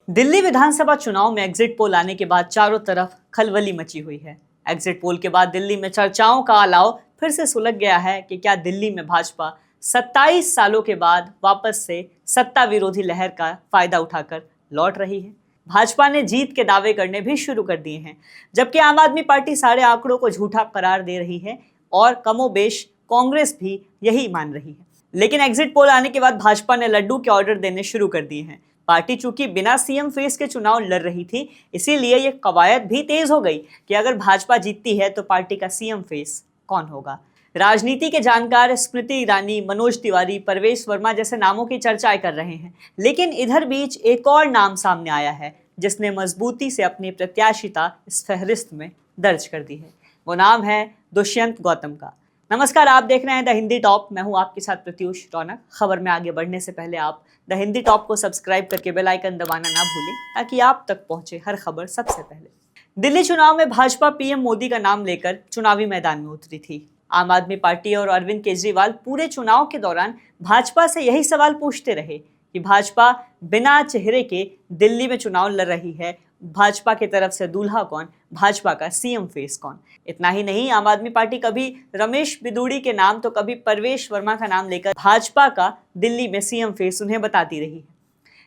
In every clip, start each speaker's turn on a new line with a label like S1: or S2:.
S1: दिल्ली विधानसभा चुनाव में exit poll आने के बाद चारों तरफ खलबली मची हुई है। एग्जिट पोल के बाद दिल्ली में चर्चाओं का अलाव फिर से सुलग गया है कि क्या दिल्ली में भाजपा 27 सालों के बाद वापस से सत्ता विरोधी लहर का फायदा उठाकर लौट रही है। भाजपा ने जीत के दावे करने भी शुरू कर दिए हैं, जबकि आम आदमी पार्टी सारे आंकड़ों को झूठा करार दे रही है और कमोबेश कांग्रेस भी यही मान रही है। लेकिन एग्जिट पोल आने के बाद भाजपा ने लड्डू के ऑर्डर देने शुरू कर दिए हैं। पार्टी चूंकि बिना सीएम फेस के चुनाव लड़ रही थी, इसीलिए ये कवायद भी तेज हो गई कि अगर भाजपा जीतती है तो पार्टी का सीएम फेस कौन होगा। राजनीति के जानकार स्मृति ईरानी, मनोज तिवारी, परवेश वर्मा जैसे नामों की चर्चाएं कर रहे हैं, लेकिन इधर बीच एक और नाम सामने आया है जिसने मजबूती से अपनी प्रत्याशिता इस फहरिस्त में दर्ज कर दी है। वो नाम है दुष्यंत गौतम का। नमस्कार, आप देख रहे हैं द हिंदी टॉप। मैं हूं आपके साथ प्रत्युष रौनक। खबर में आगे बढ़ने से पहले आप द हिंदी टॉप को सब्सक्राइब करके बेल आइकन दबाना ना भूलें, ताकि आप तक पहुंचे हर खबर सबसे पहले। दिल्ली चुनाव में भाजपा पीएम मोदी का नाम लेकर चुनावी मैदान में उतरी थी। आम आदमी पार्टी और अरविंद केजरीवाल पूरे चुनाव के दौरान भाजपा से यही सवाल पूछते रहे कि भाजपा बिना चेहरे के दिल्ली में चुनाव लड़ रही है, भाजपा की तरफ से दूल्हा कौन, भाजपा का सीएम फेस कौन। इतना ही नहीं, आम आदमी पार्टी कभी रमेश बिदूड़ी के नाम तो कभी परवेश वर्मा का नाम लेकर भाजपा का दिल्ली में सीएम फेस उन्हें बताती रही है।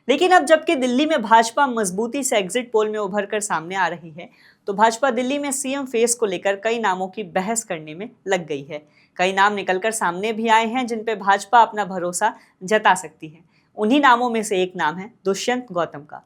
S1: लेकिन अब जबकि दिल्ली में भाजपा मजबूती से एग्जिट पोल में उभर कर सामने आ रही है, तो भाजपा दिल्ली में सीएम फेस को लेकर कई नामों की बहस करने में लग गई है। कई नाम निकलकर सामने भी आए हैं जिन पे भाजपा अपना भरोसा जता सकती है। उन्हीं नामों में से एक नाम है दुष्यंत गौतम का।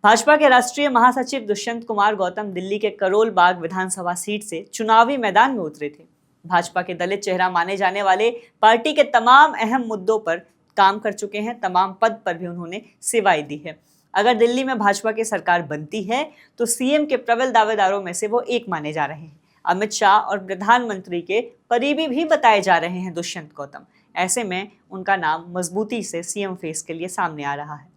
S1: भाजपा के राष्ट्रीय महासचिव दुष्यंत कुमार गौतम दिल्ली के करोल बाग विधानसभा सीट से चुनावी मैदान में उतरे थे। भाजपा के दलित चेहरा माने जाने वाले पार्टी के तमाम अहम मुद्दों पर काम कर चुके हैं, तमाम पद पर भी उन्होंने सेवाएं दी है। अगर दिल्ली में भाजपा की सरकार बनती है तो सीएम के प्रबल दावेदारों में से वो एक माने जा रहे हैं। अमित शाह और प्रधानमंत्री के करीबी भी बताए जा रहे हैं दुष्यंत गौतम। ऐसे में उनका नाम मजबूती से सीएम फेस के लिए सामने आ रहा है।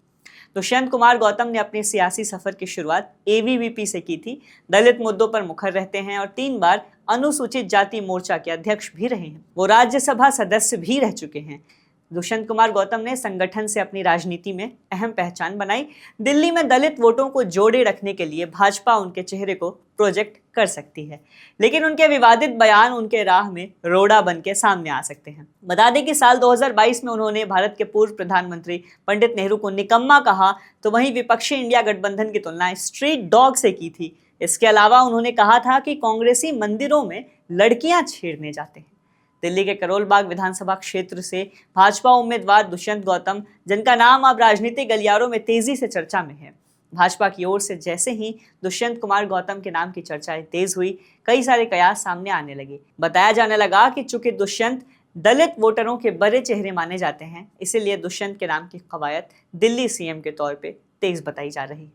S1: दुष्यंत कुमार गौतम ने अपने सियासी सफर की शुरुआत एबीवीपी से की थी। दलित मुद्दों पर मुखर रहते हैं और 3 बार अनुसूचित जाति मोर्चा के अध्यक्ष भी रहे हैं। वो राज्यसभा सदस्य भी रह चुके हैं। दुष्यंत कुमार गौतम ने संगठन से अपनी राजनीति में अहम पहचान बनाई। दिल्ली में दलित वोटों को जोड़े रखने के लिए भाजपा उनके चेहरे को प्रोजेक्ट कर सकती है, लेकिन उनके विवादित बयान उनके राह में रोड़ा बन के सामने आ सकते हैं। बता दें कि साल 2022 में उन्होंने भारत के पूर्व प्रधानमंत्री पंडित नेहरू को निकम्मा कहा, तो वहीं विपक्षी इंडिया गठबंधन की तुलना स्ट्रीट डॉग से की थी। इसके अलावा उन्होंने कहा था कि कांग्रेसी मंदिरों में लड़कियां छेड़ने जाते हैं। दिल्ली के करोल बाग विधानसभा क्षेत्र से भाजपा उम्मीदवार दुष्यंत गौतम, जिनका नाम अब राजनीतिक गलियारों में तेजी से चर्चा में है, भाजपा की ओर से जैसे ही दुष्यंत कुमार गौतम के नाम की चर्चाएं तेज हुई, कई सारे कयास सामने आने लगे। बताया जाने लगा कि चूंकि दुष्यंत दलित वोटरों के बड़े चेहरे माने जाते हैं, इसीलिए दुष्यंत के नाम की कवायद दिल्ली सीएम के तौर पे तेज बताई जा रही।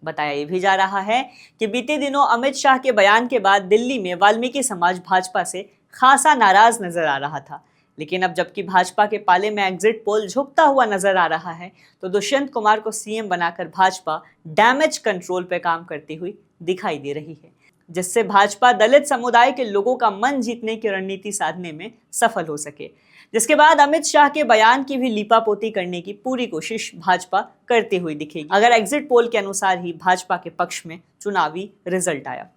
S1: बताया ये भी जा रहा है कि बीते दिनों अमित शाह के बयान के बाद दिल्ली में वाल्मीकि समाज भाजपा से खासा नाराज नजर आ रहा था। लेकिन अब जबकि भाजपा के पाले में एग्जिट पोल झुकता हुआ नजर आ रहा है, तो दुष्यंत कुमार को सीएम बनाकर भाजपा डैमेज कंट्रोल पे काम करती हुई दिखाई दे रही है, जिससे भाजपा दलित समुदाय के लोगों का मन जीतने की रणनीति साधने में सफल हो सके। जिसके बाद अमित शाह के बयान की भी लीपापोती करने की पूरी कोशिश भाजपा करती हुई दिखेगी, अगर एग्जिट पोल के अनुसार ही भाजपा के पक्ष में चुनावी रिजल्ट आया।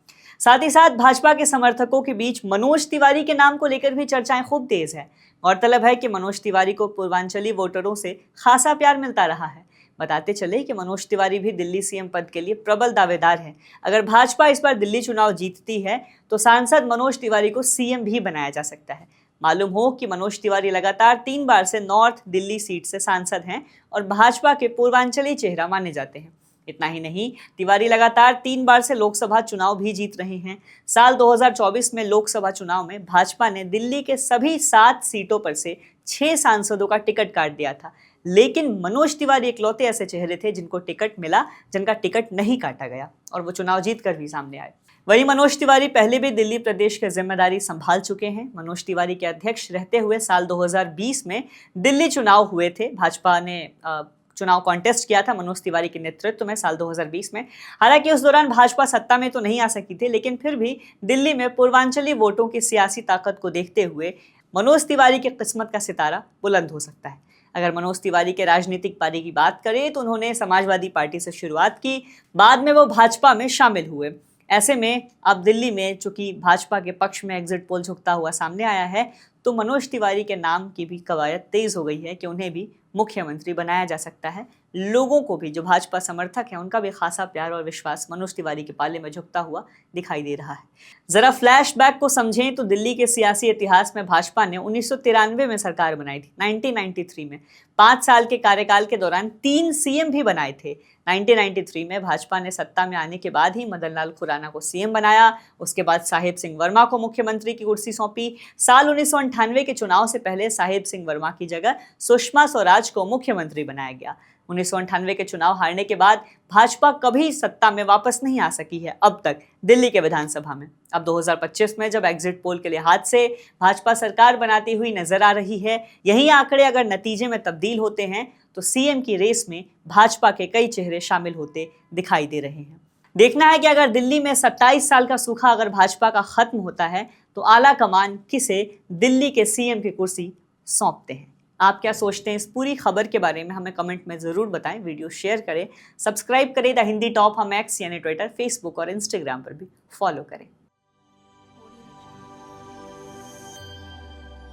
S1: साथ ही साथ भाजपा के समर्थकों के बीच मनोज तिवारी के नाम को लेकर भी चर्चाएं खूब तेज है। गौरतलब है कि मनोज तिवारी को पूर्वांचली वोटरों से खासा प्यार मिलता रहा है। बताते चले कि मनोज तिवारी भी दिल्ली सीएम पद के लिए प्रबल दावेदार हैं। अगर भाजपा इस बार दिल्ली चुनाव जीतती है तो सांसद मनोज तिवारी को सीएम भी बनाया जा सकता है। मालूम हो कि मनोज तिवारी लगातार 3 बार से नॉर्थ दिल्ली सीट से सांसद हैं और भाजपा के पूर्वांचली चेहरा माने जाते हैं। इतना ही नहीं, तिवारी लगातार 3 बार से लोकसभा चुनाव भी जीत रहे हैं। साल 2024 में लोकसभा चुनाव में भाजपा ने दिल्ली के सभी 7 सीटों पर से 6 सांसदों का टिकट काट दिया था, लेकिन मनोज तिवारी इकलौते ऐसे चेहरे थे जिनको टिकट मिला, जिनका टिकट नहीं काटा गया और वो चुनाव जीत कर भी सामने आए। वहीं मनोज तिवारी पहले भी दिल्ली प्रदेश की जिम्मेदारी संभाल चुके हैं। मनोज तिवारी के अध्यक्ष रहते हुए साल 2020 में दिल्ली चुनाव हुए थे। भाजपा ने चुनाव कॉन्टेस्ट किया था मनोज तिवारी के नेतृत्व में साल 2020 में। हालांकि उस दौरान भाजपा सत्ता में तो नहीं आ सकी थी, लेकिन फिर भी दिल्ली में पूर्वांचली वोटों की सियासी ताकत को देखते हुए मनोज तिवारी की किस्मत का सितारा बुलंद हो सकता है। अगर मनोज तिवारी के राजनीतिक पारी की बात करें तो उन्होंने समाजवादी पार्टी से शुरुआत की, बाद में वो भाजपा में शामिल हुए। ऐसे में अब दिल्ली में चूंकि भाजपा के पक्ष में एग्जिट पोल झुकता हुआ सामने आया है, तो मनोज तिवारी के नाम की भी कवायद तेज हो गई है कि उन्हें भी मुख्यमंत्री बनाया जा सकता है। लोगों को भी, जो भाजपा समर्थक हैं, उनका भी खासा प्यार और विश्वास मनोज तिवारी के पाले में झुकता हुआ दिखाई दे रहा है। जरा फ्लैशबैक को समझें तो दिल्ली के सियासी इतिहास में भाजपा ने 1993 में सरकार बनाई थी। 1993 में 5 साल के कार्यकाल के दौरान 3 सीएम भी बनाए थे। 1993 में भाजपा ने सत्ता में आने के बाद ही मदन लाल खुराना को सीएम बनाया, उसके बाद साहिब सिंह वर्मा को मुख्यमंत्री की कुर्सी सौंपी। साल 1998 के चुनाव से पहले साहिब सिंह वर्मा की जगह सुषमा स्वराज को मुख्यमंत्री बनाया गया। 1998 के चुनाव हारने के बाद भाजपा कभी सत्ता में वापस नहीं आ सकी है अब तक दिल्ली के विधानसभा में। अब 2025 में जब एग्जिट पोल के लिहाज से भाजपा सरकार बनाती हुई नजर आ रही है, यही आंकड़े अगर नतीजे में तब्दील होते हैं तो सीएम की रेस में भाजपा के कई चेहरे शामिल होते दिखाई दे रहे हैं। देखना है कि अगर दिल्ली में 27 साल का सूखा अगर भाजपा का खत्म होता है तो आला कमान किसे दिल्ली के सीएम की कुर्सी सौंपते हैं। आप क्या सोचते हैं इस पूरी खबर के बारे में, हमें कमेंट में ज़रूर बताएं। वीडियो शेयर करें, सब्सक्राइब करें द हिंदी टॉप, हम एक्स यानी ट्विटर, फेसबुक और इंस्टाग्राम पर भी फॉलो करें।